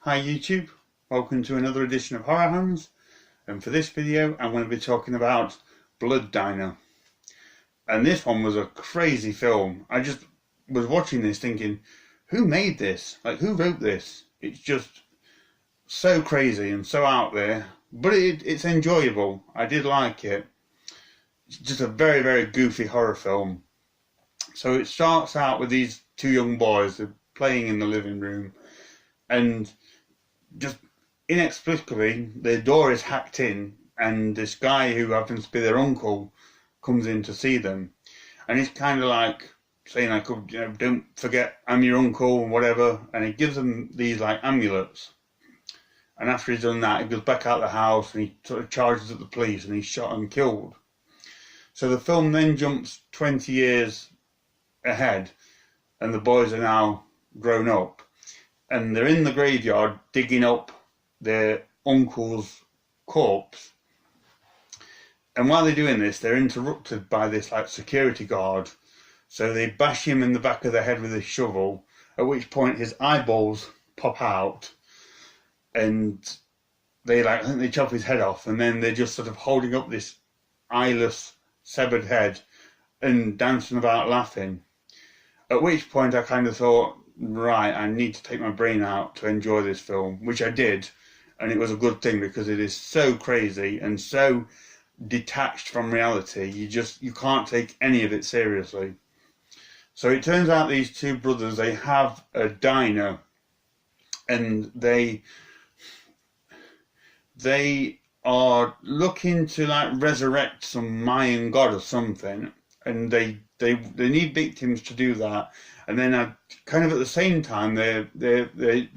Hi YouTube, welcome to another edition of HorrorHands, and for this video I'm going to be talking about Blood Diner. And this one was a crazy film. I just was watching this thinking, who made this? Like, who wrote this? It's just so crazy and so out there, but it's enjoyable. I did like it. It's just a very, very goofy horror film. So it starts out with these two young boys playing in the living room, and just inexplicably their door is hacked in, and this guy who happens to be their uncle comes in to see them, and he's kind of like saying like, oh, you know, don't forget I'm your uncle and whatever, and he gives them these like amulets. And after he's done that, he goes back out the house and he sort of charges at the police, and he's shot and killed. So the film then jumps 20 years ahead, and the boys are now grown up, and they're in the graveyard digging up their uncle's corpse. And while they're doing this, they're interrupted by this like security guard. So they bash him in the back of the head with a shovel, at which point his eyeballs pop out, and I think they chop his head off, and then they're just sort of holding up this eyeless, severed head and dancing about laughing. At which point I kind of thought, right, I need to take my brain out to enjoy this film, which I did, and it was a good thing because it is so crazy and so detached from reality. You can't take any of it seriously. So it turns out these two brothers, they have a diner, and they are looking to like resurrect some Mayan god or something, and they need victims to do that. And then kind of at the same time, they're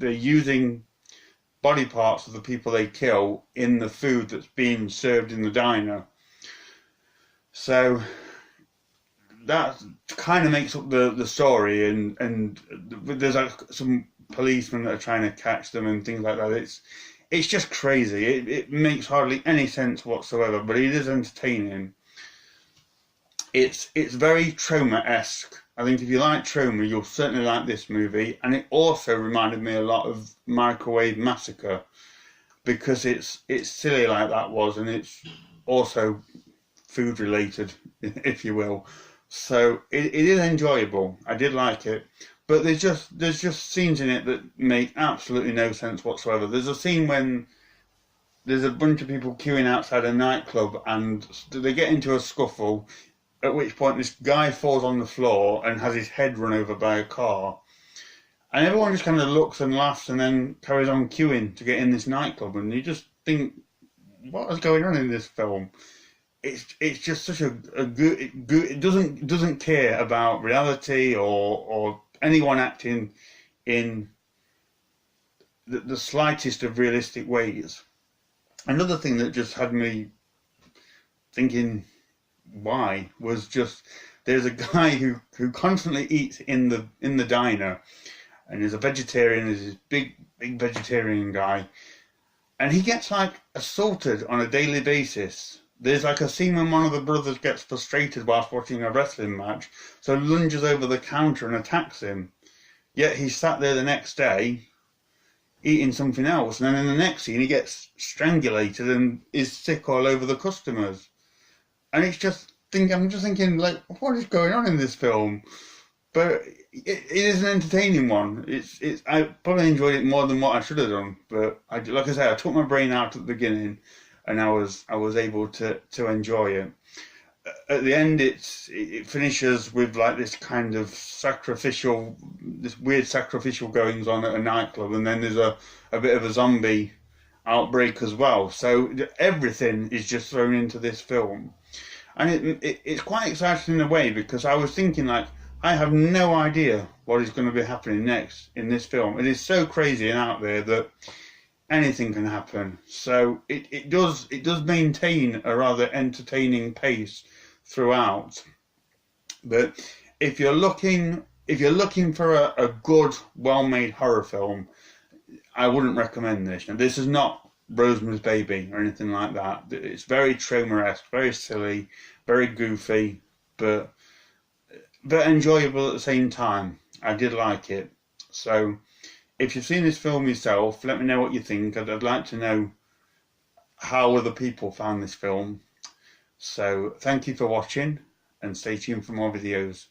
using body parts of the people they kill in the food that's being served in the diner. So that kind of makes up the story, and there's like some policemen that are trying to catch them and things like that. It's just crazy. It makes hardly any sense whatsoever, but it is entertaining. It's very Trauma-esque. I think if you like Trauma, you'll certainly like this movie. And it also reminded me a lot of Microwave Massacre, because it's silly like that was, and it's also food related, if you will. So it is enjoyable. I did like it. But there's just scenes in it that make absolutely no sense whatsoever. There's a scene when there's a bunch of people queuing outside a nightclub, and they get into a scuffle, at which point this guy falls on the floor and has his head run over by a car. And everyone just kind of looks and laughs and then carries on queuing to get in this nightclub. And you just think, what is going on in this film? It's just such a good, it doesn't care about reality or anyone acting in the slightest of realistic ways. Another thing that just had me thinking, why, was just there's a guy who constantly eats in the diner, and is a vegetarian. There's this big vegetarian guy, and he gets like assaulted on a daily basis. There's like a scene when one of the brothers gets frustrated whilst watching a wrestling match, so lunges over the counter and attacks him. Yet he's sat there the next day eating something else, and then in the next scene he gets strangulated and is sick all over the customers. And I'm just thinking, like, what is going on in this film? But it is an entertaining one. I probably enjoyed it more than what I should have done. But like I say, I took my brain out at the beginning, and I was able to enjoy it. At the end, it finishes with like this kind of this weird sacrificial goings on at a nightclub, and then there's a bit of a zombie outbreak as well. So everything is just thrown into this film. And it's quite exciting in a way, because I was thinking, like, I have no idea what is going to be happening next in this film. It is so crazy and out there that anything can happen. So it does maintain a rather entertaining pace throughout. But if you're looking for a good, well-made horror film, I wouldn't recommend this. Now, this is not Rosemary's Baby or anything like that. It's very Trauma-esque, very silly, very goofy, but enjoyable at the same time. I did like it. So if you've seen this film yourself, let me know what you think. I'd like to know how other people found this film. So thank you for watching, and stay tuned for more videos.